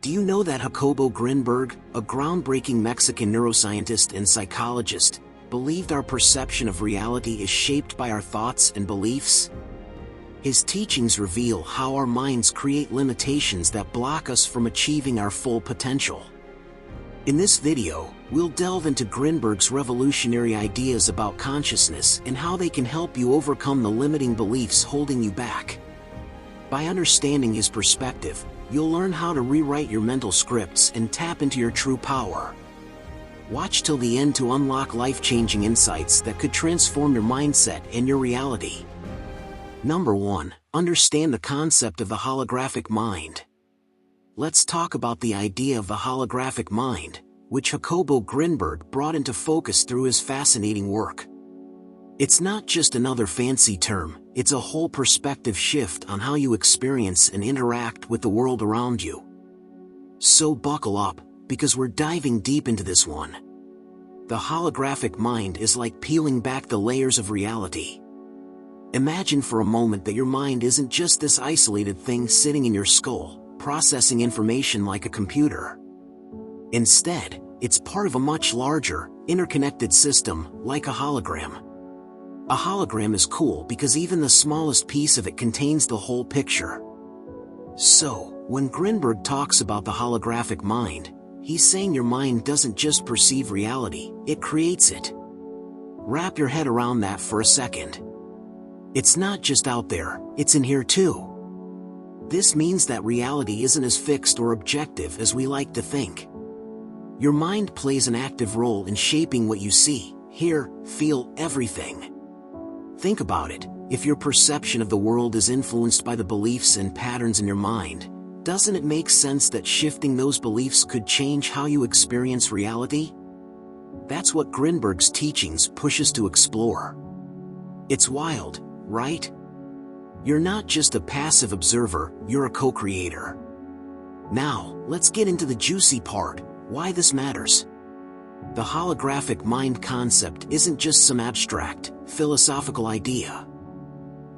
Do you know that Jacobo Grinberg, a groundbreaking Mexican neuroscientist and psychologist, believed our perception of reality is shaped by our thoughts and beliefs? His teachings reveal how our minds create limitations that block us from achieving our full potential. In this video, we'll delve into Grinberg's revolutionary ideas about consciousness and how they can help you overcome the limiting beliefs holding you back. By understanding his perspective, you'll learn how to rewrite your mental scripts and tap into your true power. Watch till the end to unlock life-changing insights that could transform your mindset and your reality. Number 1. Understand the concept of the holographic mind. Let's talk about the idea of the holographic mind, which Jacobo Grinberg brought into focus through his fascinating work. It's not just another fancy term, it's a whole perspective shift on how you experience and interact with the world around you. So buckle up, because we're diving deep into this one. The holographic mind is like peeling back the layers of reality. Imagine for a moment that your mind isn't just this isolated thing sitting in your skull, processing information like a computer. Instead, it's part of a much larger, interconnected system, like a hologram. A hologram is cool because even the smallest piece of it contains the whole picture. So, when Grinberg talks about the holographic mind, he's saying your mind doesn't just perceive reality, it creates it. Wrap your head around that for a second. It's not just out there, it's in here too. This means that reality isn't as fixed or objective as we like to think. Your mind plays an active role in shaping what you see, hear, feel, everything. Think about it, if your perception of the world is influenced by the beliefs and patterns in your mind, doesn't it make sense that shifting those beliefs could change how you experience reality? That's what Grinberg's teachings push us to explore. It's wild, right? You're not just a passive observer, you're a co-creator. Now, let's get into the juicy part, why this matters. The holographic mind concept isn't just some abstract, philosophical idea.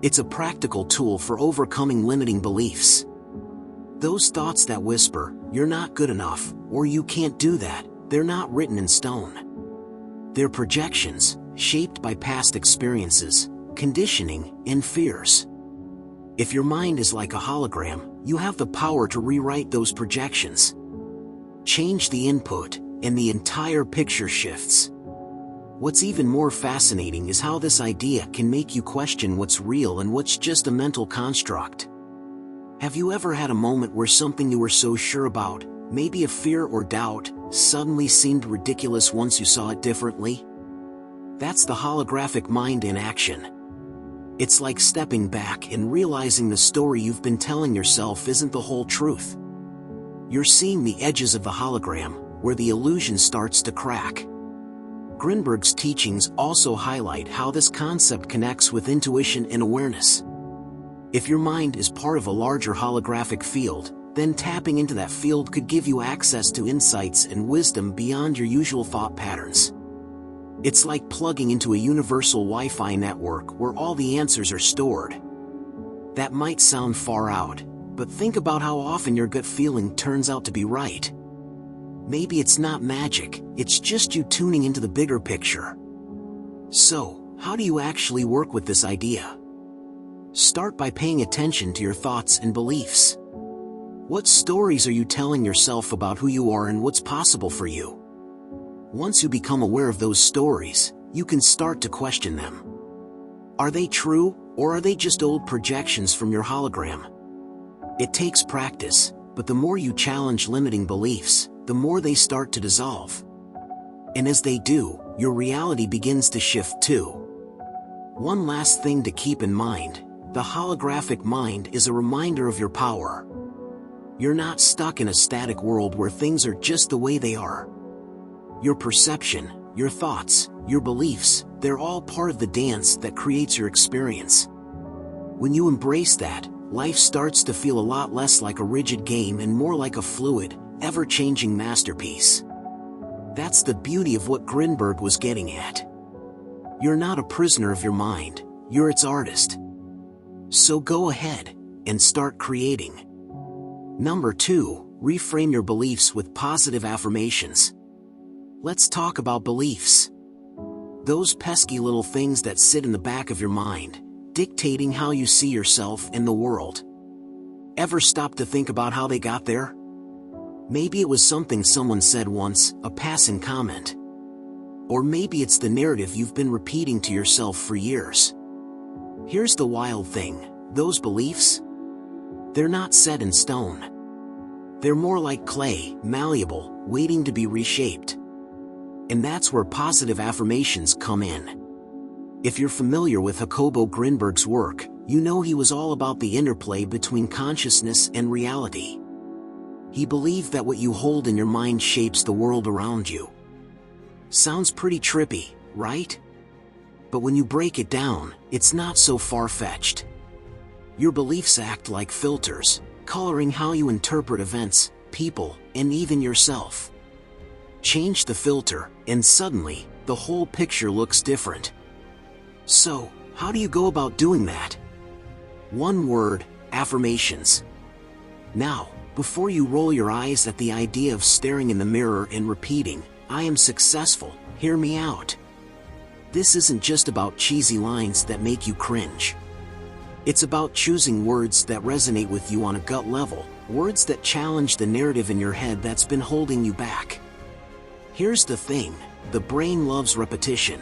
It's a practical tool for overcoming limiting beliefs. Those thoughts that whisper, "You're not good enough," or "You can't do that," they're not written in stone. They're projections, shaped by past experiences, conditioning, and fears. If your mind is like a hologram, you have the power to rewrite those projections. Change the input, and the entire picture shifts. What's even more fascinating is how this idea can make you question what's real and what's just a mental construct. Have you ever had a moment where something you were so sure about, maybe a fear or doubt, suddenly seemed ridiculous once you saw it differently? That's the holographic mind in action. It's like stepping back and realizing the story you've been telling yourself isn't the whole truth. You're seeing the edges of the hologram, where the illusion starts to crack. Grinberg's teachings also highlight how this concept connects with intuition and awareness. If your mind is part of a larger holographic field, then tapping into that field could give you access to insights and wisdom beyond your usual thought patterns. It's like plugging into a universal Wi-Fi network where all the answers are stored. That might sound far out, but think about how often your gut feeling turns out to be right. Maybe it's not magic, it's just you tuning into the bigger picture. So, how do you actually work with this idea? Start by paying attention to your thoughts and beliefs. What stories are you telling yourself about who you are and what's possible for you? Once you become aware of those stories, you can start to question them. Are they true, or are they just old projections from your hologram? It takes practice, but the more you challenge limiting beliefs, the more they start to dissolve. And as they do, your reality begins to shift too. One last thing to keep in mind, the holographic mind is a reminder of your power. You're not stuck in a static world where things are just the way they are. Your perception, your thoughts, your beliefs, they're all part of the dance that creates your experience. When you embrace that, life starts to feel a lot less like a rigid game and more like a fluid, ever-changing masterpiece. That's the beauty of what Grinberg was getting at. You're not a prisoner of your mind, you're its artist. So go ahead, and start creating. Number 2, reframe your beliefs with positive affirmations. Let's talk about beliefs. Those pesky little things that sit in the back of your mind, dictating how you see yourself and the world. Ever stop to think about how they got there? Maybe it was something someone said once, a passing comment. Or maybe it's the narrative you've been repeating to yourself for years. Here's the wild thing, those beliefs? They're not set in stone. They're more like clay, malleable, waiting to be reshaped. And that's where positive affirmations come in. If you're familiar with Jacobo Grinberg's work, you know he was all about the interplay between consciousness and reality. He believed that what you hold in your mind shapes the world around you. Sounds pretty trippy, right? But when you break it down, it's not so far-fetched. Your beliefs act like filters, coloring how you interpret events, people, and even yourself. Change the filter, and suddenly, the whole picture looks different. So, how do you go about doing that? One word, affirmations. Now, before you roll your eyes at the idea of staring in the mirror and repeating, "I am successful," hear me out. This isn't just about cheesy lines that make you cringe. It's about choosing words that resonate with you on a gut level, words that challenge the narrative in your head that's been holding you back. Here's the thing, the brain loves repetition.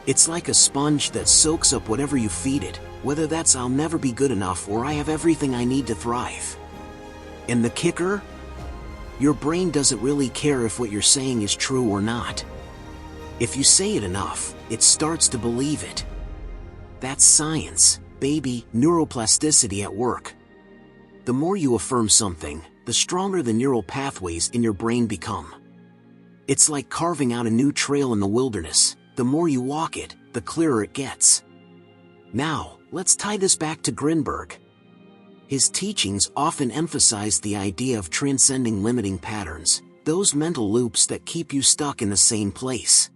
It's like a sponge that soaks up whatever you feed it, whether that's "I'll never be good enough" or "I have everything I need to thrive." And the kicker? Your brain doesn't really care if what you're saying is true or not. If you say it enough, it starts to believe it. That's science, baby, neuroplasticity at work. The more you affirm something, the stronger the neural pathways in your brain become. It's like carving out a new trail in the wilderness. The more you walk it, the clearer it gets. Now, let's tie this back to Grinberg. His teachings often emphasize the idea of transcending limiting patterns, those mental loops that keep you stuck in the same place.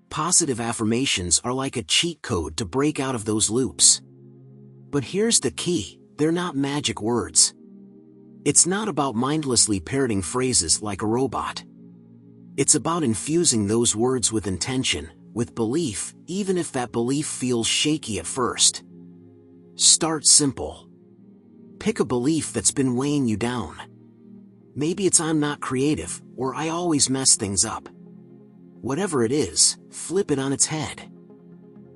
Positive affirmations are like a cheat code to break out of those loops. But here's the key, they're not magic words. It's not about mindlessly parroting phrases like a robot. It's about infusing those words with intention, with belief, even if that belief feels shaky at first. Start simple. Pick a belief that's been weighing you down. Maybe it's "I'm not creative," or "I always mess things up." Whatever it is, flip it on its head.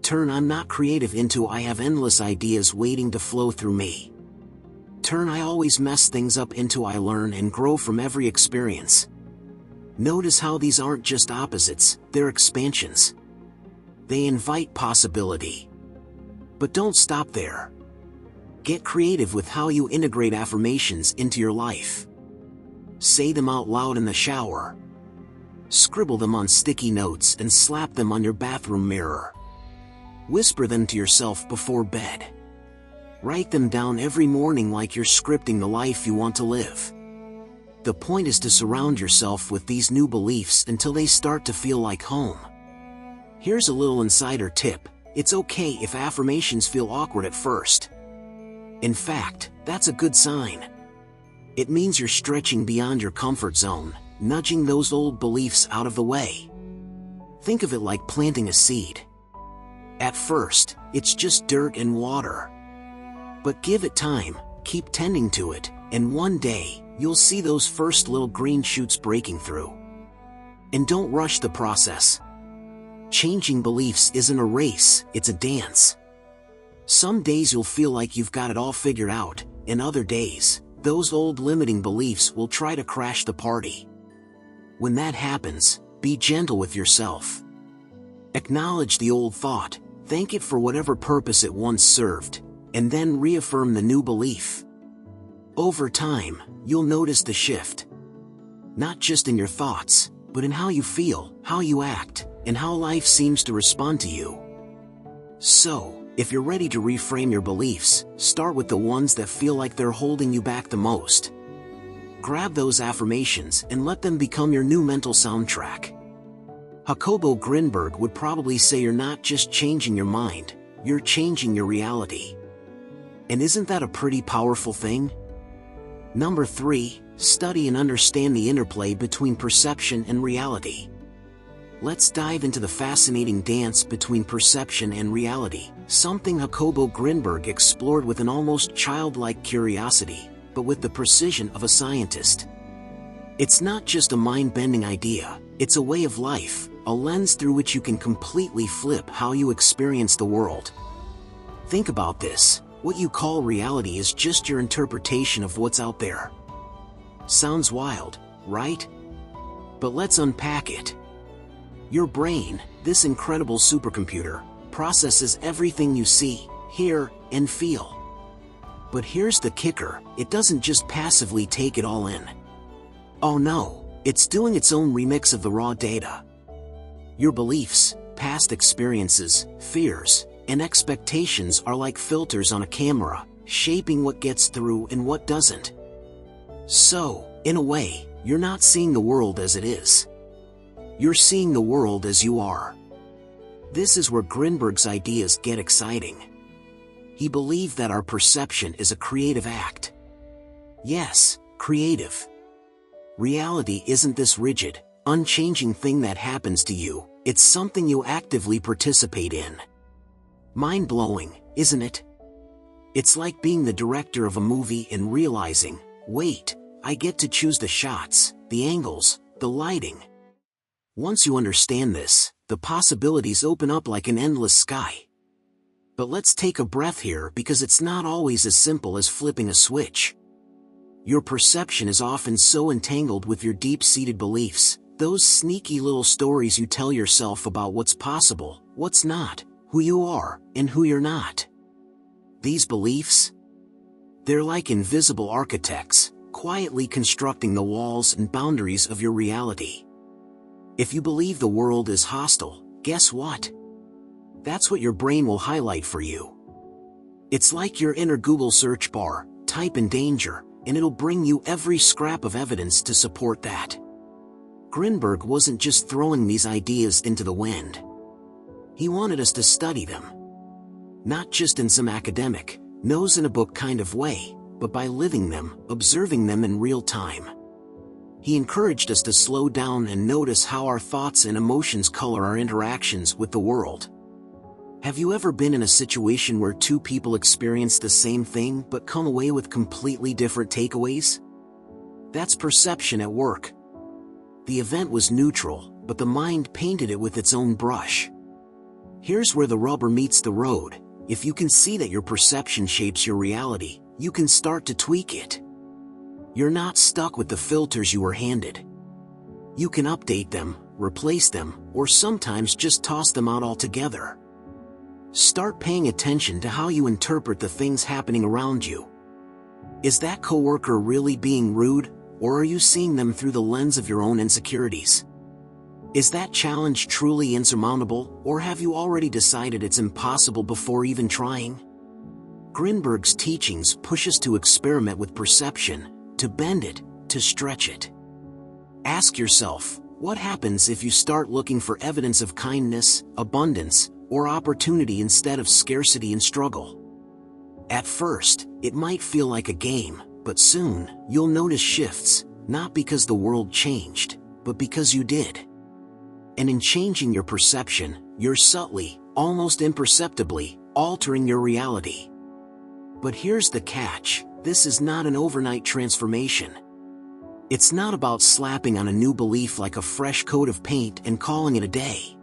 Turn "I'm not creative" into "I have endless ideas waiting to flow through me." Turn "I always mess things up" into "I learn and grow from every experience." Notice how these aren't just opposites, they're expansions. They invite possibility. But don't stop there. Get creative with how you integrate affirmations into your life. Say them out loud in the shower. Scribble them on sticky notes and slap them on your bathroom mirror. Whisper them to yourself before bed. Write them down every morning like you're scripting the life you want to live. The point is to surround yourself with these new beliefs until they start to feel like home. Here's a little insider tip, it's okay if affirmations feel awkward at first. In fact, that's a good sign. It means you're stretching beyond your comfort zone, nudging those old beliefs out of the way. Think of it like planting a seed. At first, it's just dirt and water. But give it time, keep tending to it, and one day, you'll see those first little green shoots breaking through. And don't rush the process. Changing beliefs isn't a race, it's a dance. Some days you'll feel like you've got it all figured out, and other days, those old limiting beliefs will try to crash the party. When that happens, be gentle with yourself. Acknowledge the old thought, thank it for whatever purpose it once served, and then reaffirm the new belief. Over time, you'll notice the shift. Not just in your thoughts, but in how you feel, how you act, and how life seems to respond to you. So, if you're ready to reframe your beliefs, start with the ones that feel like they're holding you back the most. Grab those affirmations and let them become your new mental soundtrack. Jacobo Grinberg would probably say you're not just changing your mind, you're changing your reality. And isn't that a pretty powerful thing? Number 3, study and understand the interplay between perception and reality. Let's dive into the fascinating dance between perception and reality, something Jacobo Grinberg explored with an almost childlike curiosity, but with the precision of a scientist. It's not just a mind-bending idea, it's a way of life, a lens through which you can completely flip how you experience the world. Think about this, what you call reality is just your interpretation of what's out there. Sounds wild, right? But let's unpack it. Your brain, this incredible supercomputer, processes everything you see, hear, and feel. But here's the kicker, it doesn't just passively take it all in. Oh no, it's doing its own remix of the raw data. Your beliefs, past experiences, fears, and expectations are like filters on a camera, shaping what gets through and what doesn't. So, in a way, you're not seeing the world as it is. You're seeing the world as you are. This is where Grinberg's ideas get exciting. He believed that our perception is a creative act. Yes, creative. Reality isn't this rigid, unchanging thing that happens to you, it's something you actively participate in. Mind-blowing, isn't it? It's like being the director of a movie and realizing, wait, I get to choose the shots, the angles, the lighting. Once you understand this, the possibilities open up like an endless sky. But let's take a breath here because it's not always as simple as flipping a switch. Your perception is often so entangled with your deep-seated beliefs, those sneaky little stories you tell yourself about what's possible, what's not, who you are, and who you're not. These beliefs? They're like invisible architects, quietly constructing the walls and boundaries of your reality. If you believe the world is hostile, guess what? That's what your brain will highlight for you. It's like your inner Google search bar, type in danger, and it'll bring you every scrap of evidence to support that. Grinberg wasn't just throwing these ideas into the wind. He wanted us to study them. Not just in some academic, nose-in-a-book kind of way, but by living them, observing them in real time. He encouraged us to slow down and notice how our thoughts and emotions color our interactions with the world. Have you ever been in a situation where two people experience the same thing but come away with completely different takeaways? That's perception at work. The event was neutral, but the mind painted it with its own brush. Here's where the rubber meets the road. If you can see that your perception shapes your reality, you can start to tweak it. You're not stuck with the filters you were handed. You can update them, replace them, or sometimes just toss them out altogether. Start paying attention to how you interpret the things happening around you. Is that coworker really being rude, or are you seeing them through the lens of your own insecurities? Is that challenge truly insurmountable, or have you already decided it's impossible before even trying? Grinberg's teachings push us to experiment with perception, to bend it, to stretch it. Ask yourself, what happens if you start looking for evidence of kindness, abundance, or opportunity instead of scarcity and struggle? At first, it might feel like a game, but soon, you'll notice shifts, not because the world changed, but because you did. And in changing your perception, you're subtly, almost imperceptibly, altering your reality. But here's the catch, this is not an overnight transformation. It's not about slapping on a new belief like a fresh coat of paint and calling it a day.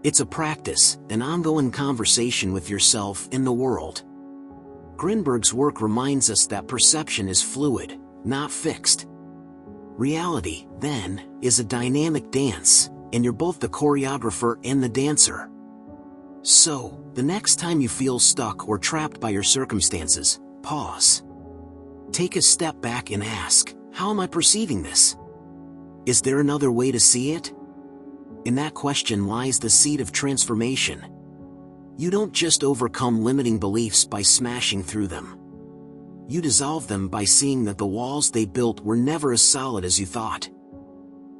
It's a practice, an ongoing conversation with yourself and the world. Grinberg's work reminds us that perception is fluid, not fixed. Reality, then, is a dynamic dance, and you're both the choreographer and the dancer. So, the next time you feel stuck or trapped by your circumstances, pause. Take a step back and ask, how am I perceiving this? Is there another way to see it? In that question lies the seed of transformation. You don't just overcome limiting beliefs by smashing through them. You dissolve them by seeing that the walls they built were never as solid as you thought.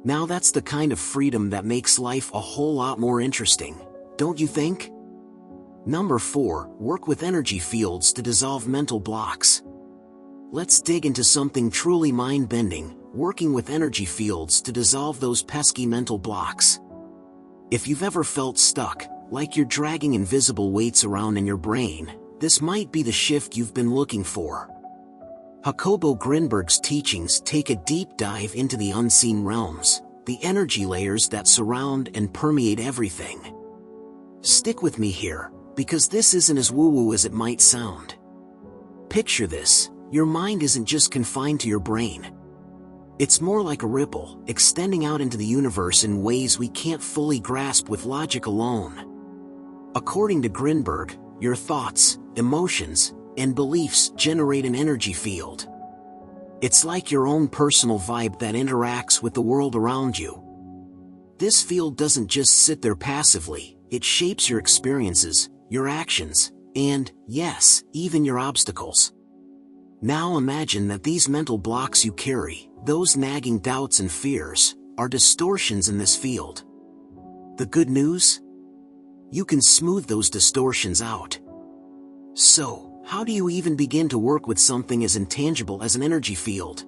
Now that's the kind of freedom that makes life a whole lot more interesting, don't you think? Number 4, work with energy fields to dissolve mental blocks. Let's dig into something truly mind-bending, working with energy fields to dissolve those pesky mental blocks. If you've ever felt stuck, like you're dragging invisible weights around in your brain, this might be the shift you've been looking for. Jacobo Grinberg's teachings take a deep dive into the unseen realms, the energy layers that surround and permeate everything. Stick with me here, because this isn't as woo-woo as it might sound. Picture this: your mind isn't just confined to your brain. It's more like a ripple, extending out into the universe in ways we can't fully grasp with logic alone. According to Grinberg, your thoughts, emotions, and beliefs generate an energy field. It's like your own personal vibe that interacts with the world around you. This field doesn't just sit there passively, it shapes your experiences, your actions, and, yes, even your obstacles. Now imagine that these mental blocks you carry, those nagging doubts and fears, are distortions in this field. The good news? You can smooth those distortions out. So, how do you even begin to work with something as intangible as an energy field?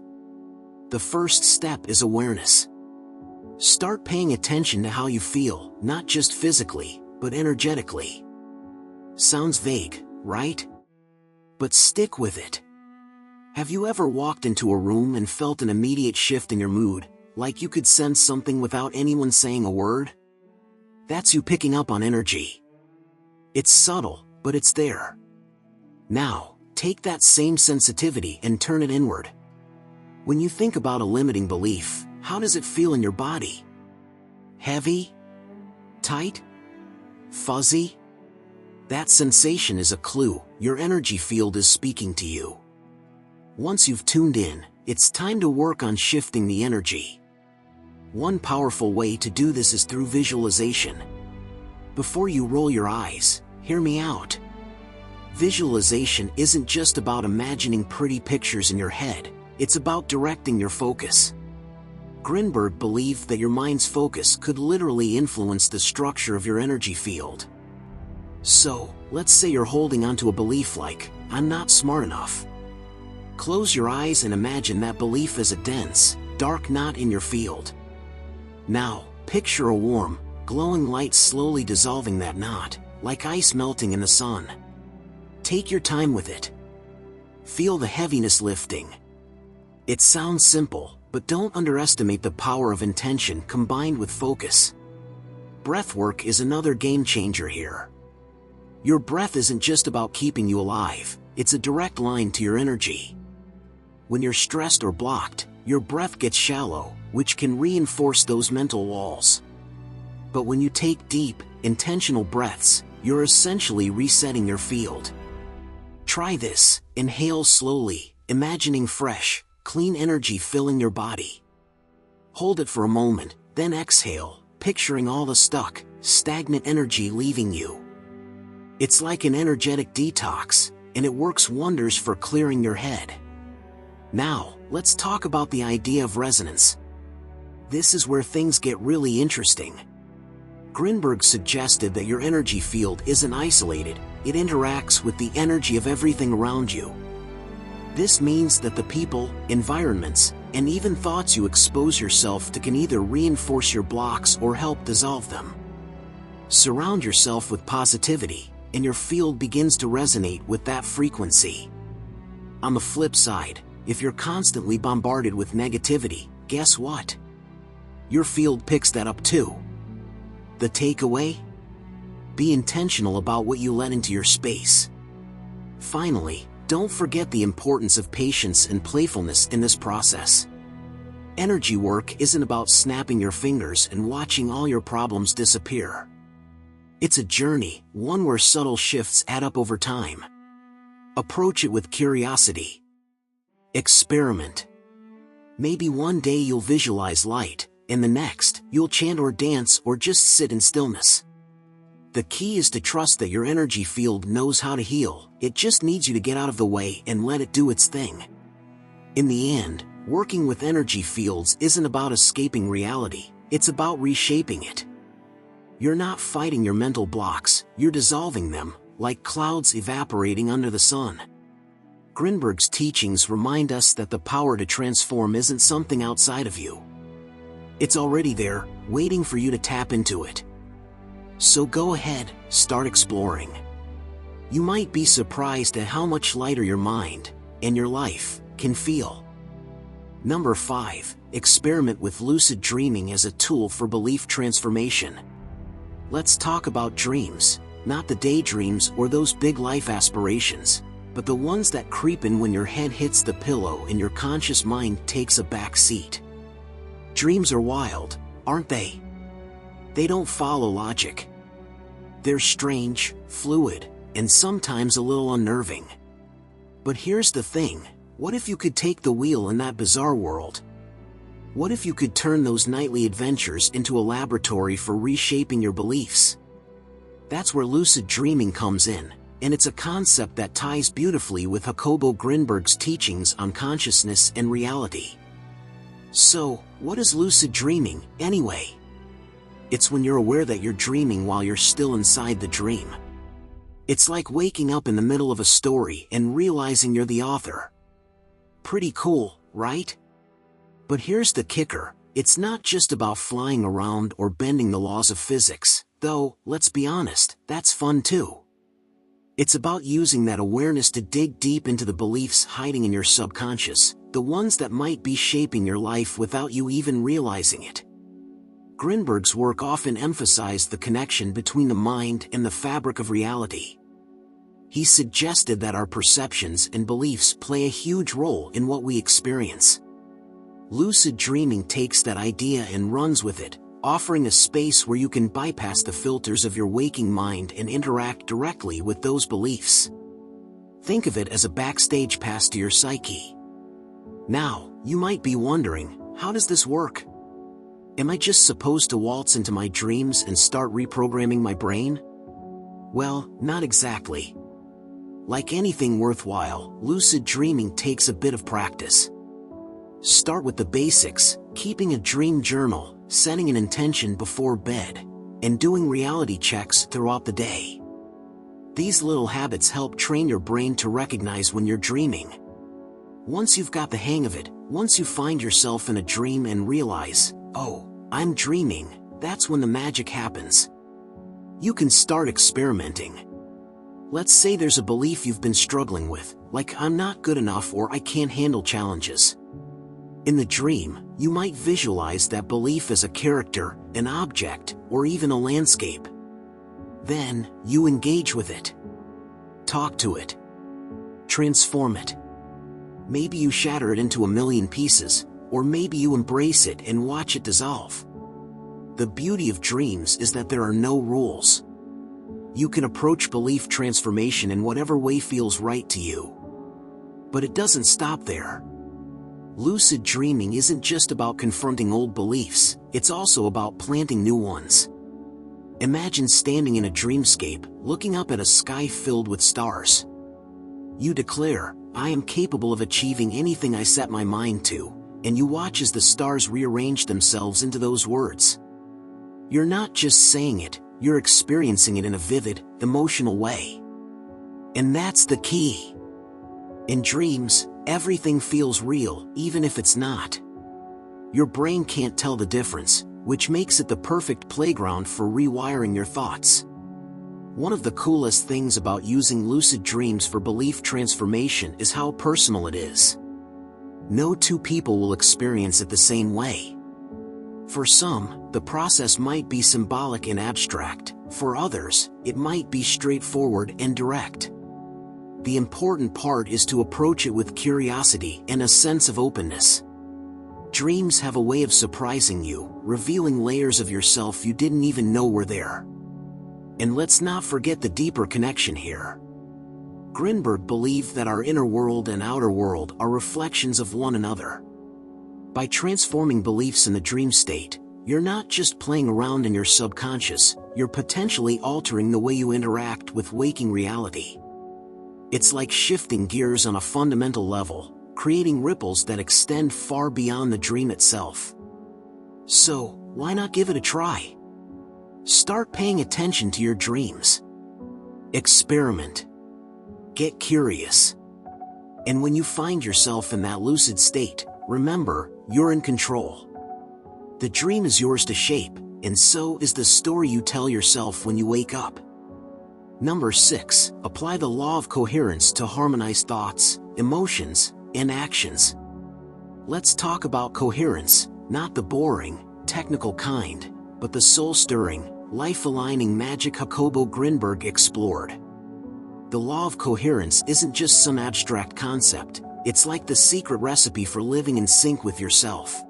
The first step is awareness. Start paying attention to how you feel, not just physically, but energetically. Sounds vague, right? But stick with it. Have you ever walked into a room and felt an immediate shift in your mood, like you could sense something without anyone saying a word? That's you picking up on energy. It's subtle, but it's there. Now, take that same sensitivity and turn it inward. When you think about a limiting belief, how does it feel in your body? Heavy? Tight? Fuzzy? That sensation is a clue. Your energy field is speaking to you. Once you've tuned in, it's time to work on shifting the energy. One powerful way to do this is through visualization. Before you roll your eyes, hear me out. Visualization isn't just about imagining pretty pictures in your head, it's about directing your focus. Grinberg believed that your mind's focus could literally influence the structure of your energy field. So, let's say you're holding onto a belief like, "I'm not smart enough." Close your eyes and imagine that belief as a dense, dark knot in your field. Now, picture a warm, glowing light slowly dissolving that knot, like ice melting in the sun. Take your time with it. Feel the heaviness lifting. It sounds simple, but don't underestimate the power of intention combined with focus. Breathwork is another game changer here. Your breath isn't just about keeping you alive, it's a direct line to your energy. When you're stressed or blocked, your breath gets shallow, which can reinforce those mental walls. But when you take deep, intentional breaths, you're essentially resetting your field. Try this: inhale slowly, imagining fresh, clean energy filling your body. Hold it for a moment, then exhale, picturing all the stuck, stagnant energy leaving you. It's like an energetic detox, and it works wonders for clearing your head. Now, let's talk about the idea of resonance. This is where things get really interesting. Grinberg suggested that your energy field isn't isolated, it interacts with the energy of everything around you. This means that the people, environments, and even thoughts you expose yourself to can either reinforce your blocks or help dissolve them. Surround yourself with positivity, and your field begins to resonate with that frequency. On the flip side, if you're constantly bombarded with negativity, guess what? Your field picks that up too. The takeaway? Be intentional about what you let into your space. Finally, don't forget the importance of patience and playfulness in this process. Energy work isn't about snapping your fingers and watching all your problems disappear. It's a journey, one where subtle shifts add up over time. Approach it with curiosity. Experiment. Maybe one day you'll visualize light, and the next, you'll chant or dance or just sit in stillness. The key is to trust that your energy field knows how to heal, it just needs you to get out of the way and let it do its thing. In the end, working with energy fields isn't about escaping reality, it's about reshaping it. You're not fighting your mental blocks, you're dissolving them, like clouds evaporating under the sun. Grinberg's teachings remind us that the power to transform isn't something outside of you. It's already there, waiting for you to tap into it. So go ahead, start exploring. You might be surprised at how much lighter your mind, and your life, can feel. Number 5. Experiment with lucid dreaming as a tool for belief transformation. Let's talk about dreams, not the daydreams or those big life aspirations, but the ones that creep in when your head hits the pillow and your conscious mind takes a back seat. Dreams are wild, aren't they? They don't follow logic. They're strange, fluid, and sometimes a little unnerving. But here's the thing, what if you could take the wheel in that bizarre world? What if you could turn those nightly adventures into a laboratory for reshaping your beliefs? That's where lucid dreaming comes in, and it's a concept that ties beautifully with Jacobo Grinberg's teachings on consciousness and reality. So, what is lucid dreaming, anyway? It's when you're aware that you're dreaming while you're still inside the dream. It's like waking up in the middle of a story and realizing you're the author. Pretty cool, right? But here's the kicker, it's not just about flying around or bending the laws of physics, though, let's be honest, that's fun too. It's about using that awareness to dig deep into the beliefs hiding in your subconscious, the ones that might be shaping your life without you even realizing it. Grinberg's work often emphasized the connection between the mind and the fabric of reality. He suggested that our perceptions and beliefs play a huge role in what we experience. Lucid dreaming takes that idea and runs with it, offering a space where you can bypass the filters of your waking mind and interact directly with those beliefs. Think of it as a backstage pass to your psyche. Now, you might be wondering, how does this work? Am I just supposed to waltz into my dreams and start reprogramming my brain? Well, not exactly. Like anything worthwhile, lucid dreaming takes a bit of practice. Start with the basics, keeping a dream journal, setting an intention before bed, and doing reality checks throughout the day. These little habits help train your brain to recognize when you're dreaming. Once you've got the hang of it, once you find yourself in a dream and realize, oh, I'm dreaming, that's when the magic happens. You can start experimenting. Let's say there's a belief you've been struggling with, like I'm not good enough or I can't handle challenges. In the dream, you might visualize that belief as a character, an object, or even a landscape. Then, you engage with it. Talk to it. Transform it. Maybe you shatter it into a million pieces, or maybe you embrace it and watch it dissolve. The beauty of dreams is that there are no rules. You can approach belief transformation in whatever way feels right to you. But it doesn't stop there. Lucid dreaming isn't just about confronting old beliefs, it's also about planting new ones. Imagine standing in a dreamscape, looking up at a sky filled with stars. You declare, I am capable of achieving anything I set my mind to, and you watch as the stars rearrange themselves into those words. You're not just saying it, you're experiencing it in a vivid, emotional way. And that's the key. In dreams, everything feels real, even if it's not. Your brain can't tell the difference, which makes it the perfect playground for rewiring your thoughts. One of the coolest things about using lucid dreams for belief transformation is how personal it is. No two people will experience it the same way. For some, the process might be symbolic and abstract. For others, it might be straightforward and direct. The important part is to approach it with curiosity and a sense of openness. Dreams have a way of surprising you, revealing layers of yourself you didn't even know were there. And let's not forget the deeper connection here. Grinberg believed that our inner world and outer world are reflections of one another. By transforming beliefs in the dream state, you're not just playing around in your subconscious, you're potentially altering the way you interact with waking reality. It's like shifting gears on a fundamental level, creating ripples that extend far beyond the dream itself. So, why not give it a try? Start paying attention to your dreams. Experiment. Get curious. And when you find yourself in that lucid state, remember, you're in control. The dream is yours to shape, and so is the story you tell yourself when you wake up. Number 6, apply the law of coherence to harmonize thoughts, emotions, and actions. Let's talk about coherence, not the boring, technical kind, but the soul-stirring, life-aligning magic Jacobo Grinberg explored. The law of coherence isn't just some abstract concept, it's like the secret recipe for living in sync with yourself.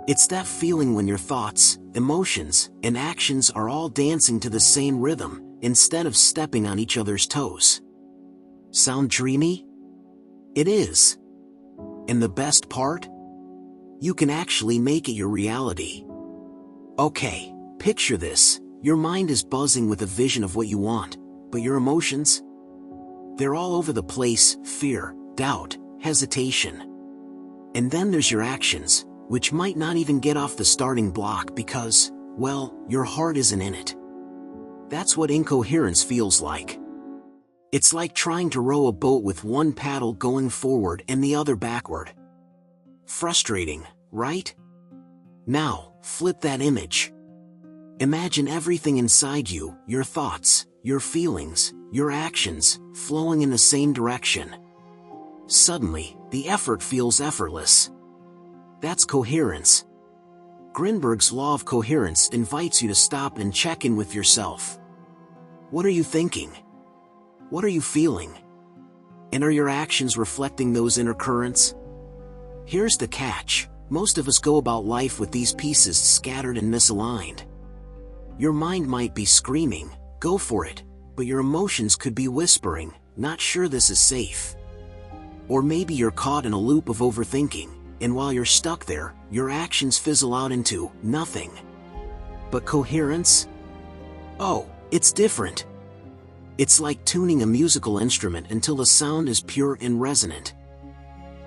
It's that feeling when your thoughts, emotions, and actions are all dancing to the same rhythm, instead of stepping on each other's toes. Sound dreamy? It is. And the best part? You can actually make it your reality. Okay, picture this. Your mind is buzzing with a vision of what you want, but your emotions? They're all over the place: fear, doubt, hesitation. And then there's your actions, which might not even get off the starting block because, well, your heart isn't in it. That's what incoherence feels like. It's like trying to row a boat with one paddle going forward and the other backward. Frustrating, right? Now, flip that image. Imagine everything inside you, your thoughts, your feelings, your actions, flowing in the same direction. Suddenly, the effort feels effortless. That's coherence. Grinberg's law of coherence invites you to stop and check in with yourself. What are you thinking? What are you feeling? And are your actions reflecting those inner currents? Here's the catch. Most of us go about life with these pieces scattered and misaligned. Your mind might be screaming, "Go for it," but your emotions could be whispering, "Not sure this is safe." Or maybe you're caught in a loop of overthinking, and while you're stuck there, your actions fizzle out into nothing. But coherence? Oh, it's different. It's like tuning a musical instrument until the sound is pure and resonant.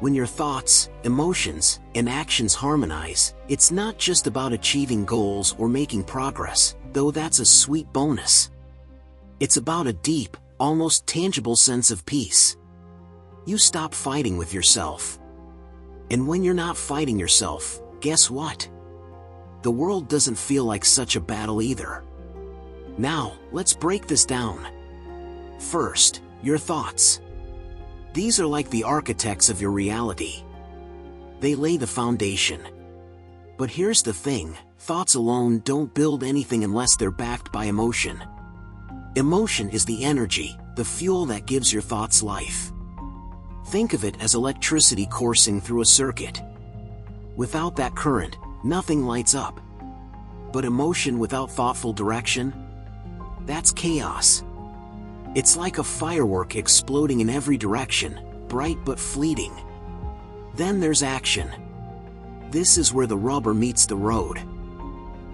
When your thoughts, emotions, and actions harmonize, it's not just about achieving goals or making progress, though that's a sweet bonus. It's about a deep, almost tangible sense of peace. You stop fighting with yourself. And when you're not fighting yourself, guess what? The world doesn't feel like such a battle either. Now, let's break this down. First, your thoughts. These are like the architects of your reality. They lay the foundation. But here's the thing, thoughts alone don't build anything unless they're backed by emotion. Emotion is the energy, the fuel that gives your thoughts life. Think of it as electricity coursing through a circuit. Without that current, nothing lights up. But emotion without thoughtful direction? That's chaos. It's like a firework exploding in every direction, bright but fleeting. Then there's action. This is where the rubber meets the road.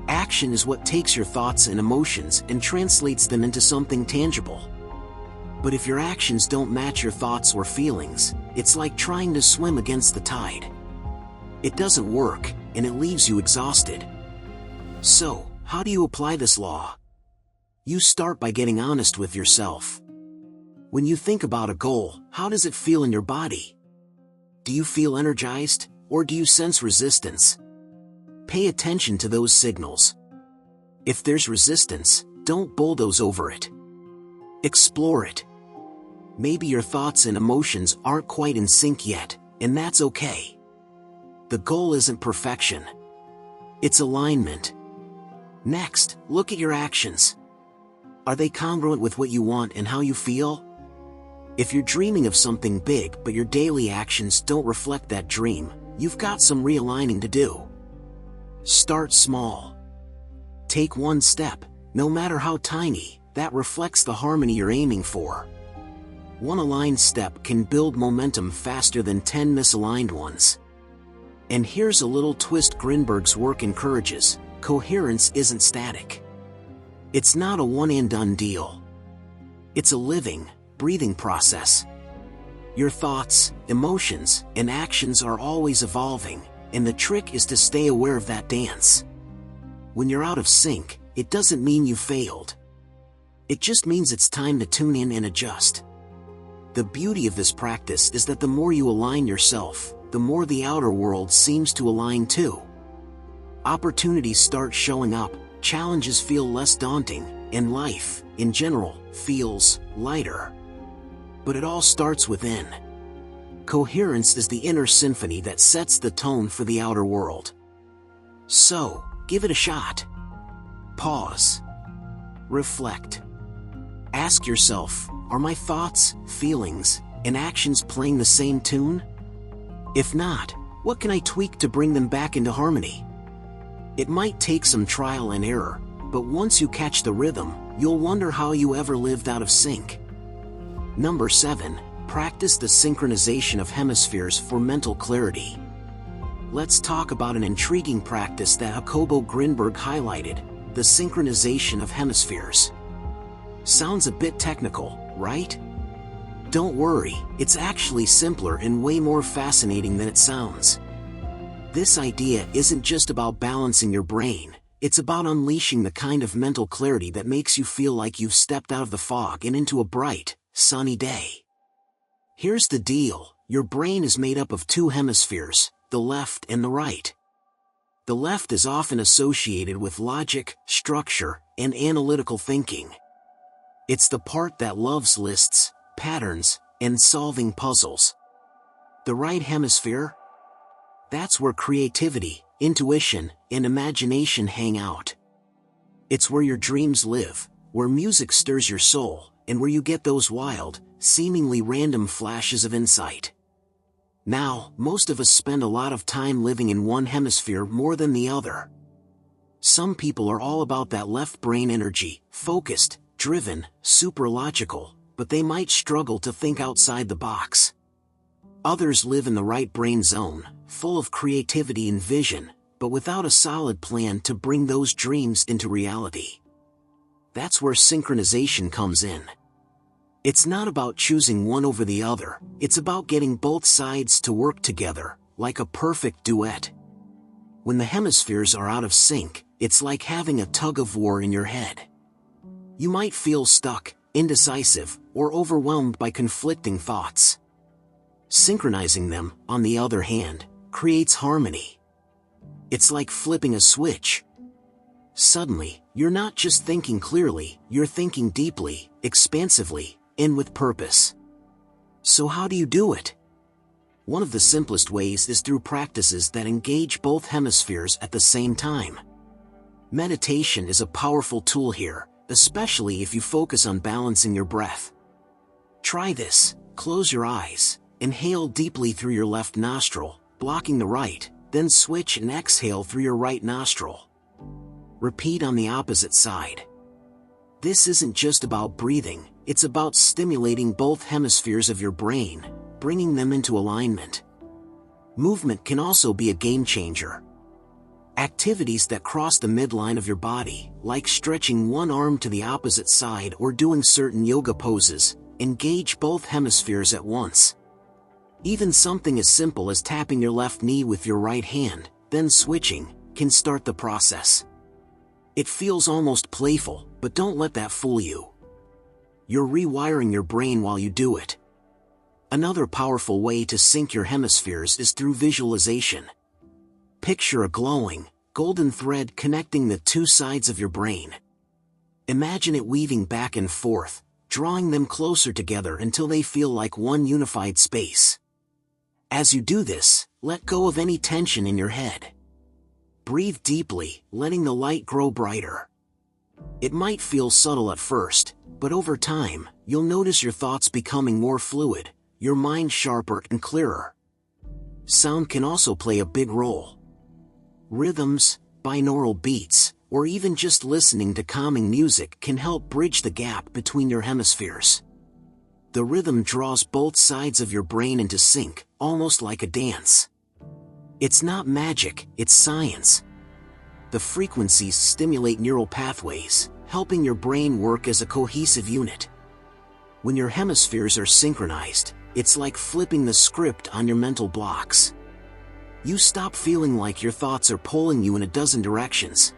Action is what takes your thoughts and emotions and translates them into something tangible. But if your actions don't match your thoughts or feelings, it's like trying to swim against the tide. It doesn't work, and it leaves you exhausted. So, how do you apply this law? You start by getting honest with yourself. When you think about a goal, how does it feel in your body? Do you feel energized, or do you sense resistance? Pay attention to those signals. If there's resistance, don't bulldoze over it. Explore it. Maybe your thoughts and emotions aren't quite in sync yet, and that's okay. The goal isn't perfection. It's alignment. Next, look at your actions. Are they congruent with what you want and how you feel? If you're dreaming of something big but your daily actions don't reflect that dream, you've got some realigning to do. Start small. Take one step, no matter how tiny, that reflects the harmony you're aiming for. One aligned step can build momentum faster than 10 misaligned ones. And here's a little twist Grinberg's work encourages: coherence isn't static. It's not a one-and-done deal. It's a living, breathing process. Your thoughts, emotions, and actions are always evolving, and the trick is to stay aware of that dance. When you're out of sync, it doesn't mean you failed. It just means it's time to tune in and adjust. The beauty of this practice is that the more you align yourself, the more the outer world seems to align too. Opportunities start showing up, challenges feel less daunting, and life, in general, feels lighter. But it all starts within. Coherence is the inner symphony that sets the tone for the outer world. So, give it a shot. Pause. Reflect. Ask yourself, are my thoughts, feelings, and actions playing the same tune? If not, what can I tweak to bring them back into harmony? It might take some trial and error, but once you catch the rhythm, you'll wonder how you ever lived out of sync. Number 7. Practice the synchronization of hemispheres for mental clarity. Let's talk about an intriguing practice that Jacobo Grinberg highlighted, the synchronization of hemispheres. Sounds a bit technical, right? Don't worry, it's actually simpler and way more fascinating than it sounds. This idea isn't just about balancing your brain, it's about unleashing the kind of mental clarity that makes you feel like you've stepped out of the fog and into a bright, sunny day. Here's the deal, your brain is made up of two hemispheres, the left and the right. The left is often associated with logic, structure, and analytical thinking. It's the part that loves lists, patterns, and solving puzzles. The right hemisphere? That's where creativity, intuition, and imagination hang out. It's where your dreams live, where music stirs your soul, and where you get those wild, seemingly random flashes of insight. Now, most of us spend a lot of time living in one hemisphere more than the other. Some people are all about that left brain energy, focused, driven, super logical, but they might struggle to think outside the box. Others live in the right brain zone, full of creativity and vision, but without a solid plan to bring those dreams into reality. That's where synchronization comes in. It's not about choosing one over the other, it's about getting both sides to work together, like a perfect duet. When the hemispheres are out of sync, it's like having a tug-of-war in your head. You might feel stuck, indecisive, or overwhelmed by conflicting thoughts. Synchronizing them, on the other hand, creates harmony. It's like flipping a switch. Suddenly, you're not just thinking clearly, you're thinking deeply, expansively, and with purpose. So how do you do it? One of the simplest ways is through practices that engage both hemispheres at the same time. Meditation is a powerful tool here, especially if you focus on balancing your breath. Try this, close your eyes, inhale deeply through your left nostril, blocking the right, then switch and exhale through your right nostril. Repeat on the opposite side. This isn't just about breathing, it's about stimulating both hemispheres of your brain, bringing them into alignment. Movement can also be a game changer. Activities that cross the midline of your body, like stretching one arm to the opposite side or doing certain yoga poses, engage both hemispheres at once. Even something as simple as tapping your left knee with your right hand, then switching, can start the process. It feels almost playful, but don't let that fool you. You're rewiring your brain while you do it. Another powerful way to sync your hemispheres is through visualization. Picture a glowing, golden thread connecting the two sides of your brain. Imagine it weaving back and forth, drawing them closer together until they feel like one unified space. As you do this, let go of any tension in your head. Breathe deeply, letting the light grow brighter. It might feel subtle at first, but over time, you'll notice your thoughts becoming more fluid, your mind sharper and clearer. Sound can also play a big role. Rhythms, binaural beats, or even just listening to calming music can help bridge the gap between your hemispheres. The rhythm draws both sides of your brain into sync, almost like a dance. It's not magic, it's science. The frequencies stimulate neural pathways, helping your brain work as a cohesive unit. When your hemispheres are synchronized, it's like flipping the script on your mental blocks. You stop feeling like your thoughts are pulling you in a dozen directions.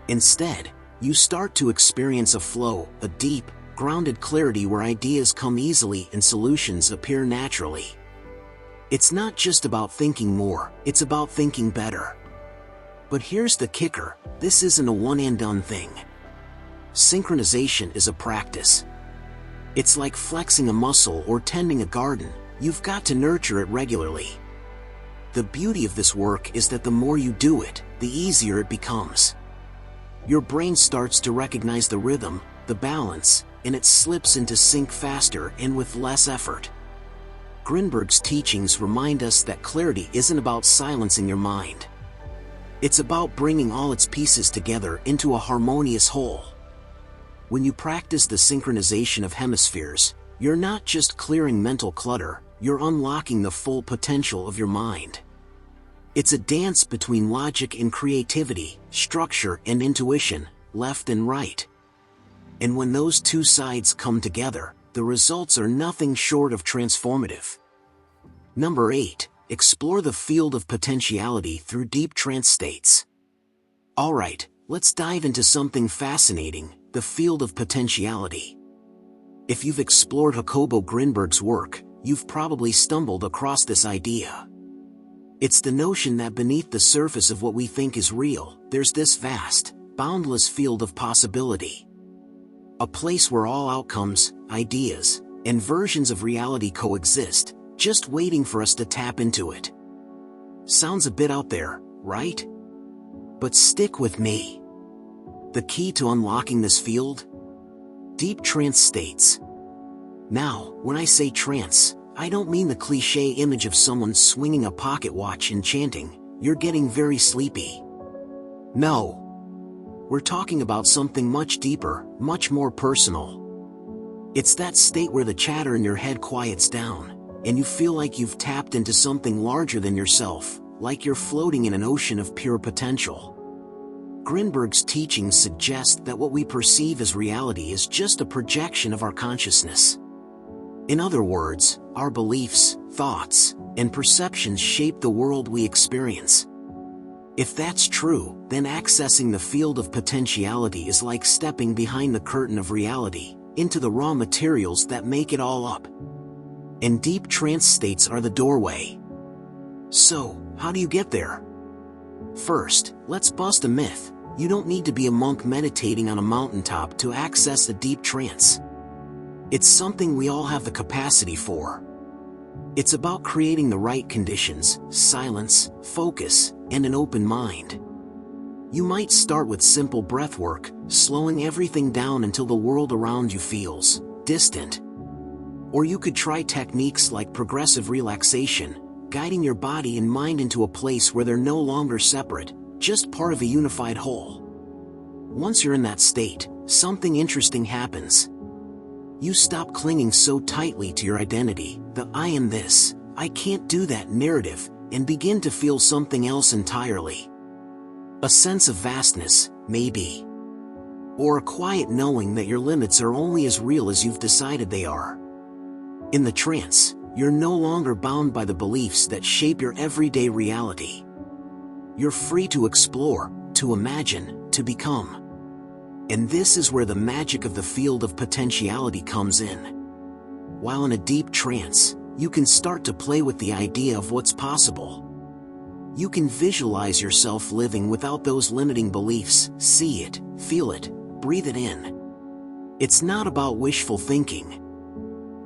Instead, you start to experience a flow, a deep, grounded clarity where ideas come easily and solutions appear naturally. It's not just about thinking more, it's about thinking better. But here's the kicker, this isn't a one-and-done thing. Synchronization is a practice. It's like flexing a muscle or tending a garden, you've got to nurture it regularly. The beauty of this work is that the more you do it, the easier it becomes. Your brain starts to recognize the rhythm, the balance, and it slips into sync faster and with less effort. Grinberg's teachings remind us that clarity isn't about silencing your mind. It's about bringing all its pieces together into a harmonious whole. When you practice the synchronization of hemispheres, you're not just clearing mental clutter, you're unlocking the full potential of your mind. It's a dance between logic and creativity, structure and intuition, left and right. And when those two sides come together, the results are nothing short of transformative. Number 8. Explore the field of potentiality through deep trance states. Alright, let's dive into something fascinating, the field of potentiality. If you've explored Jacobo Grinberg's work, you've probably stumbled across this idea. It's the notion that beneath the surface of what we think is real, there's this vast, boundless field of possibility. A place where all outcomes, ideas, and versions of reality coexist, just waiting for us to tap into it. Sounds a bit out there, right? But stick with me. The key to unlocking this field? Deep trance states. Now, when I say trance, I don't mean the cliché image of someone swinging a pocket watch and chanting, "You're getting very sleepy." No. We're talking about something much deeper, much more personal. It's that state where the chatter in your head quiets down, and you feel like you've tapped into something larger than yourself, like you're floating in an ocean of pure potential. Grinberg's teachings suggest that what we perceive as reality is just a projection of our consciousness. In other words, our beliefs, thoughts, and perceptions shape the world we experience. If that's true, then accessing the field of potentiality is like stepping behind the curtain of reality, into the raw materials that make it all up. And deep trance states are the doorway. So, how do you get there? First, let's bust a myth. You don't need to be a monk meditating on a mountaintop to access a deep trance. It's something we all have the capacity for. It's about creating the right conditions, silence, focus, and an open mind. You might start with simple breath work, slowing everything down until the world around you feels distant. Or you could try techniques like progressive relaxation, guiding your body and mind into a place where they're no longer separate, just part of a unified whole. Once you're in that state, something interesting happens. You stop clinging so tightly to your identity, the "I am this, I can't do that" narrative, and begin to feel something else entirely. A sense of vastness, maybe. Or a quiet knowing that your limits are only as real as you've decided they are. In the trance, you're no longer bound by the beliefs that shape your everyday reality. You're free to explore, to imagine, to become. And this is where the magic of the field of potentiality comes in. While in a deep trance, you can start to play with the idea of what's possible. You can visualize yourself living without those limiting beliefs, see it, feel it, breathe it in. It's not about wishful thinking.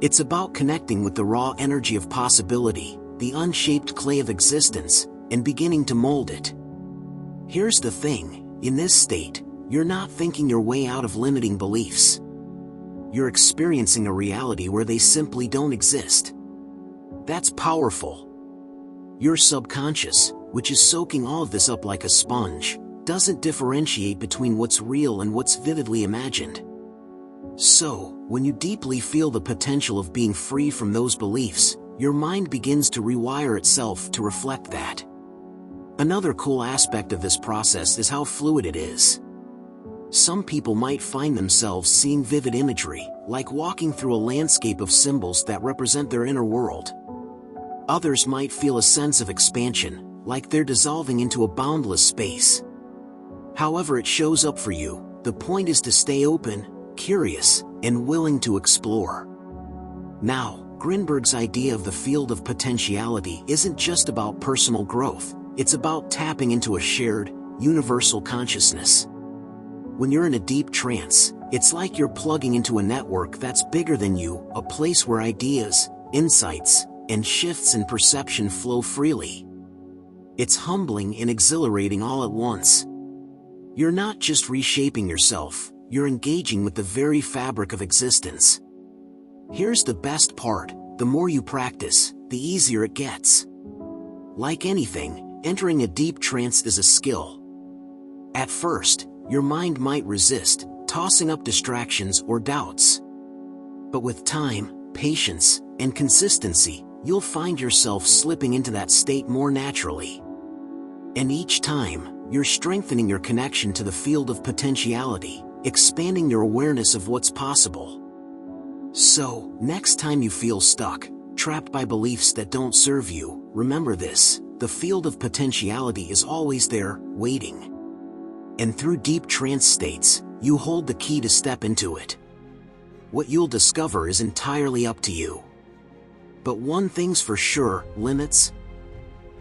It's about connecting with the raw energy of possibility, the unshaped clay of existence, and beginning to mold it. Here's the thing, in this state, you're not thinking your way out of limiting beliefs. You're experiencing a reality where they simply don't exist. That's powerful. Your subconscious, which is soaking all of this up like a sponge, doesn't differentiate between what's real and what's vividly imagined. So, when you deeply feel the potential of being free from those beliefs, your mind begins to rewire itself to reflect that. Another cool aspect of this process is how fluid it is. Some people might find themselves seeing vivid imagery, like walking through a landscape of symbols that represent their inner world. Others might feel a sense of expansion, like they're dissolving into a boundless space. However it shows up for you, the point is to stay open, curious, and willing to explore. Now, Grinberg's idea of the field of potentiality isn't just about personal growth, it's about tapping into a shared, universal consciousness. When you're in a deep trance, it's like you're plugging into a network that's bigger than you, a place where ideas, insights, and shifts in perception flow freely. It's humbling and exhilarating all at once. You're not just reshaping yourself, you're engaging with the very fabric of existence. Here's the best part: the more you practice, the easier it gets. Like anything, entering a deep trance is a skill. At first, your mind might resist, tossing up distractions or doubts. But with time, patience, and consistency, you'll find yourself slipping into that state more naturally. And each time, you're strengthening your connection to the field of potentiality, expanding your awareness of what's possible. So, next time you feel stuck, trapped by beliefs that don't serve you, remember this: the field of potentiality is always there, waiting. And through deep trance states, you hold the key to step into it. What you'll discover is entirely up to you. But one thing's for sure: limits?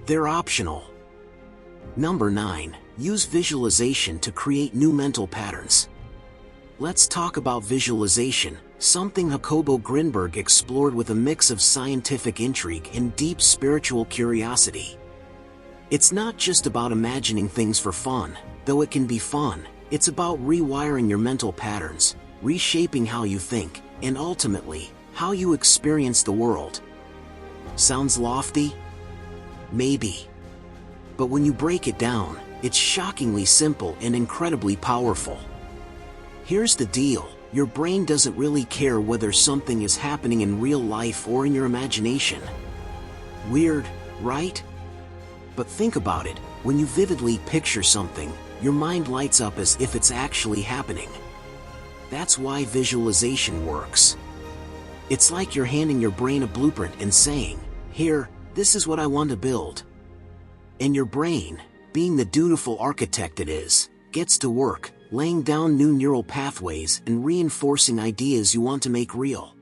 They're optional. Number 9. Use visualization to create new mental patterns. Let's talk about visualization, something Jacobo Grinberg explored with a mix of scientific intrigue and deep spiritual curiosity. It's not just about imagining things for fun, though it can be fun. It's about rewiring your mental patterns, reshaping how you think, and ultimately, how you experience the world. Sounds lofty? Maybe. But when you break it down, it's shockingly simple and incredibly powerful. Here's the deal: your brain doesn't really care whether something is happening in real life or in your imagination. Weird, right? But think about it: when you vividly picture something, your mind lights up as if it's actually happening. That's why visualization works. It's like you're handing your brain a blueprint and saying, "Here, this is what I want to build." And your brain, being the dutiful architect it is, gets to work, laying down new neural pathways and reinforcing ideas you want to make real.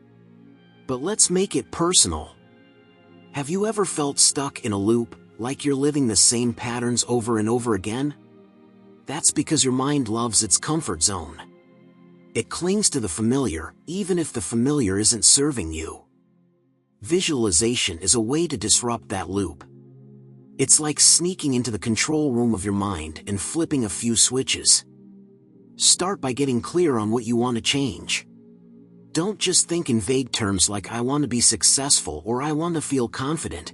But let's make it personal. Have you ever felt stuck in a loop, like you're living the same patterns over and over again? That's because your mind loves its comfort zone. It clings to the familiar, even if the familiar isn't serving you. Visualization is a way to disrupt that loop. It's like sneaking into the control room of your mind and flipping a few switches. Start by getting clear on what you want to change. Don't just think in vague terms like "I want to be successful" or "I want to feel confident."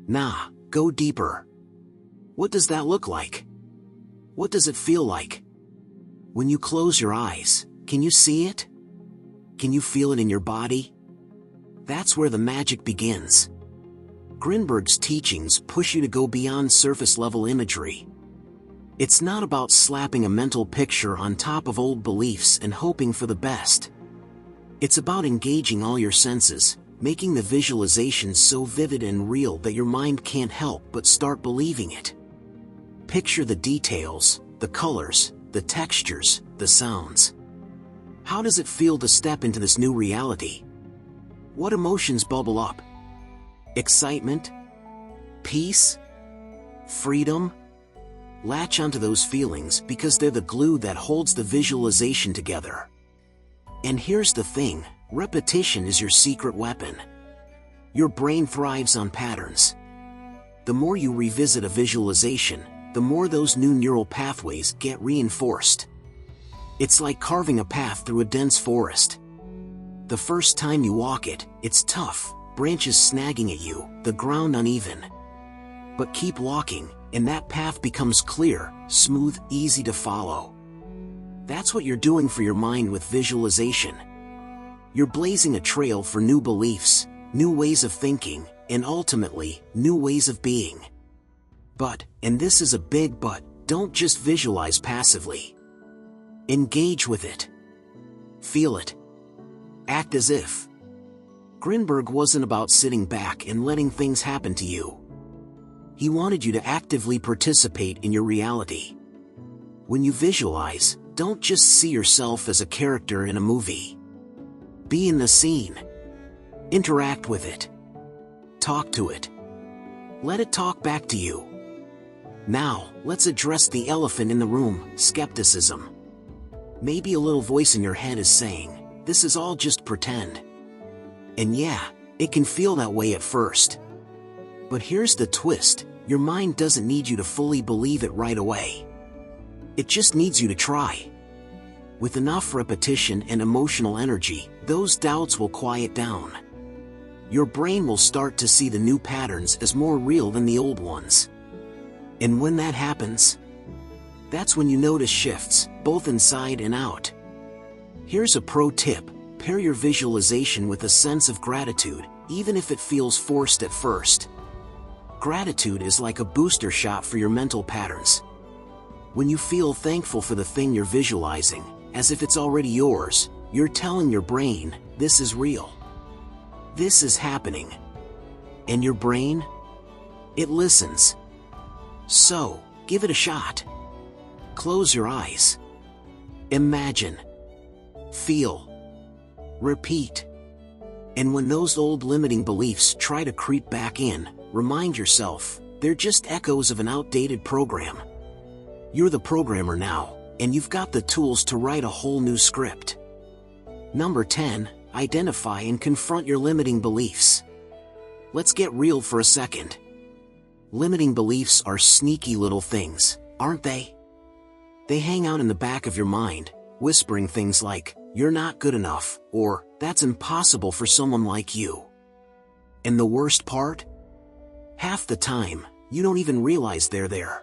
Nah, go deeper. What does that look like? What does it feel like? When you close your eyes, can you see it? Can you feel it in your body? That's where the magic begins. Grinberg's teachings push you to go beyond surface-level imagery. It's not about slapping a mental picture on top of old beliefs and hoping for the best. It's about engaging all your senses, making the visualization so vivid and real that your mind can't help but start believing it. Picture the details, the colors, the textures, the sounds. How does it feel to step into this new reality? What emotions bubble up? Excitement? Peace? Freedom? Latch onto those feelings because they're the glue that holds the visualization together. And here's the thing: repetition is your secret weapon. Your brain thrives on patterns. The more you revisit a visualization, the more those new neural pathways get reinforced. It's like carving a path through a dense forest. The first time you walk it, it's tough, branches snagging at you, the ground uneven. But keep walking, and that path becomes clear, smooth, easy to follow. That's what you're doing for your mind with visualization. You're blazing a trail for new beliefs, new ways of thinking, and ultimately, new ways of being. But, and this is a big but, don't just visualize passively. Engage with it. Feel it. Act as if. Grinberg wasn't about sitting back and letting things happen to you. He wanted you to actively participate in your reality. When you visualize, Don't just see yourself as a character in a movie. Be in the scene. Interact with it. Talk to it. Let it talk back to you. Now, let's address the elephant in the room, skepticism. Maybe a little voice in your head is saying, this is all just pretend. And yeah, it can feel that way at first. But here's the twist, your mind doesn't need you to fully believe it right away. It just needs you to try. With enough repetition and emotional energy, those doubts will quiet down. Your brain will start to see the new patterns as more real than the old ones. And when that happens, that's when you notice shifts, both inside and out. Here's a pro tip, pair your visualization with a sense of gratitude, even if it feels forced at first. Gratitude is like a booster shot for your mental patterns. When you feel thankful for the thing you're visualizing, as if it's already yours, you're telling your brain, this is real. This is happening. And your brain? It listens. So, give it a shot. Close your eyes. Imagine. Feel. Repeat. And when those old limiting beliefs try to creep back in, remind yourself, they're just echoes of an outdated program. You're the programmer now, and you've got the tools to write a whole new script. Number 10, identify and confront your limiting beliefs. Let's get real for a second. Limiting beliefs are sneaky little things, aren't they? They hang out in the back of your mind, whispering things like, you're not good enough, or, that's impossible for someone like you. And the worst part? Half the time, you don't even realize they're there.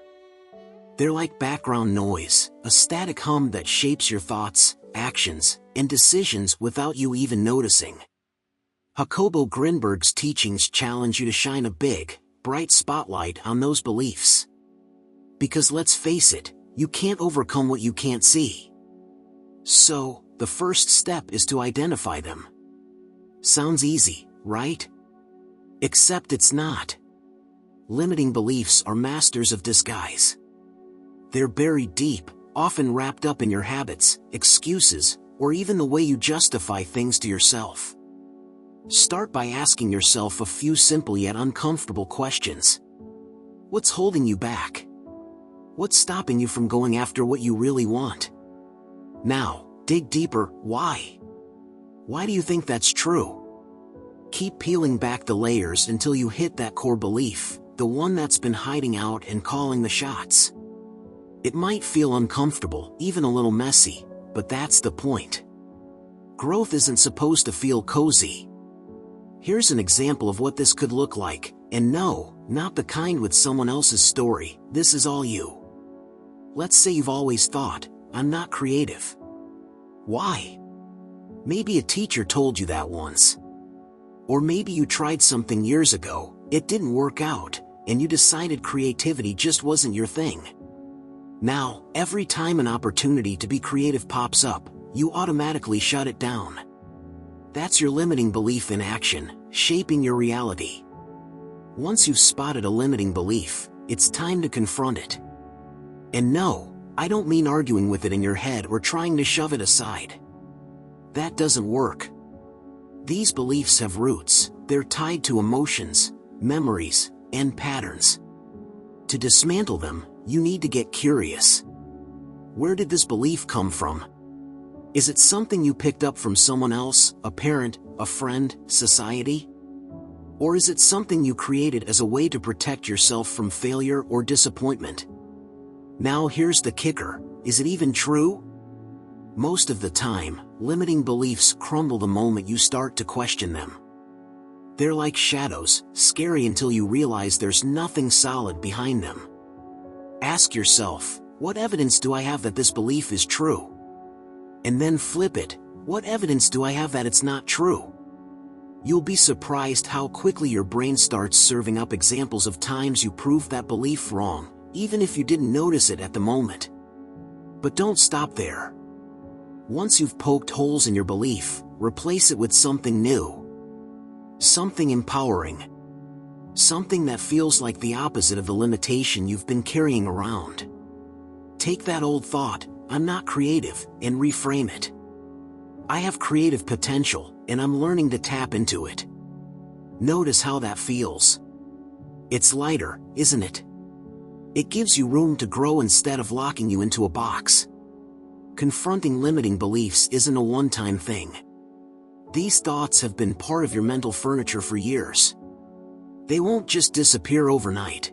They're like background noise, a static hum that shapes your thoughts, actions, and decisions without you even noticing. Jacobo Grinberg's teachings challenge you to shine a big, bright spotlight on those beliefs. Because let's face it, you can't overcome what you can't see. So, the first step is to identify them. Sounds easy, right? Except it's not. Limiting beliefs are masters of disguise. They're buried deep, often wrapped up in your habits, excuses, or even the way you justify things to yourself. Start by asking yourself a few simple yet uncomfortable questions. What's holding you back? What's stopping you from going after what you really want? Now, dig deeper, why? Why do you think that's true? Keep peeling back the layers until you hit that core belief, the one that's been hiding out and calling the shots. It might feel uncomfortable, even a little messy, but that's the point. Growth isn't supposed to feel cozy. Here's an example of what this could look like, and no, not the kind with someone else's story, this is all you. Let's say you've always thought, I'm not creative. Why? Maybe a teacher told you that once. Or maybe you tried something years ago, it didn't work out, and you decided creativity just wasn't your thing. Now, every time an opportunity to be creative pops up, you automatically shut it down. That's your limiting belief in action, shaping your reality. Once you've spotted a limiting belief, it's time to confront it. And no, I don't mean arguing with it in your head or trying to shove it aside. That doesn't work. These beliefs have roots, they're tied to emotions, memories, and patterns. To dismantle them, you need to get curious. Where did this belief come from? Is it something you picked up from someone else, a parent, a friend, society? Or is it something you created as a way to protect yourself from failure or disappointment? Now here's the kicker, is it even true? Most of the time, limiting beliefs crumble the moment you start to question them. They're like shadows, scary until you realize there's nothing solid behind them. Ask yourself, what evidence do I have that this belief is true? And then flip it, what evidence do I have that it's not true? You'll be surprised how quickly your brain starts serving up examples of times you proved that belief wrong, even if you didn't notice it at the moment. But don't stop there. Once you've poked holes in your belief, replace it with something new. Something empowering. Something that feels like the opposite of the limitation you've been carrying around. Take that old thought, I'm not creative, and reframe it. I have creative potential, and I'm learning to tap into it. Notice how that feels. It's lighter, isn't it? It gives you room to grow instead of locking you into a box. Confronting limiting beliefs isn't a one-time thing. These thoughts have been part of your mental furniture for years. They won't just disappear overnight.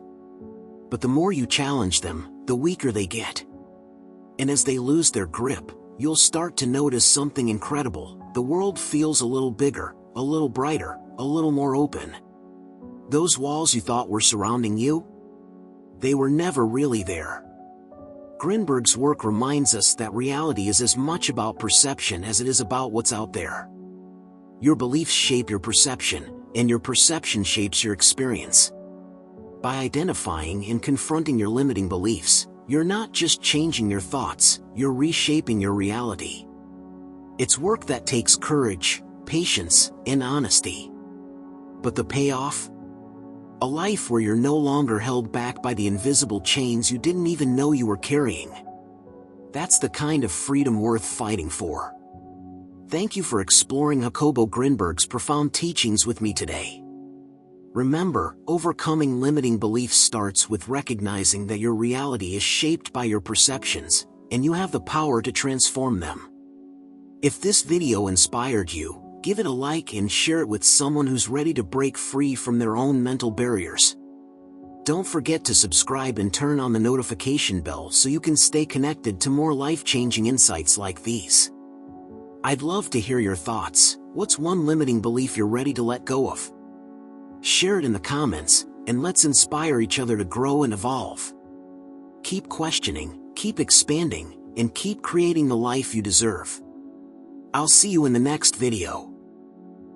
But the more you challenge them, the weaker they get. And as they lose their grip, you'll start to notice something incredible. The world feels a little bigger, a little brighter, a little more open. Those walls you thought were surrounding you? They were never really there. Grinberg's work reminds us that reality is as much about perception as it is about what's out there. Your beliefs shape your perception, and your perception shapes your experience. By identifying and confronting your limiting beliefs, you're not just changing your thoughts, you're reshaping your reality. It's work that takes courage, patience, and honesty. But the payoff? A life where you're no longer held back by the invisible chains you didn't even know you were carrying. That's the kind of freedom worth fighting for. Thank you for exploring Jacobo Grinberg's profound teachings with me today. Remember, overcoming limiting beliefs starts with recognizing that your reality is shaped by your perceptions, and you have the power to transform them. If this video inspired you, give it a like and share it with someone who's ready to break free from their own mental barriers. Don't forget to subscribe and turn on the notification bell so you can stay connected to more life-changing insights like these. I'd love to hear your thoughts. What's one limiting belief you're ready to let go of? Share it in the comments, and let's inspire each other to grow and evolve. Keep questioning, keep expanding, and keep creating the life you deserve. I'll see you in the next video.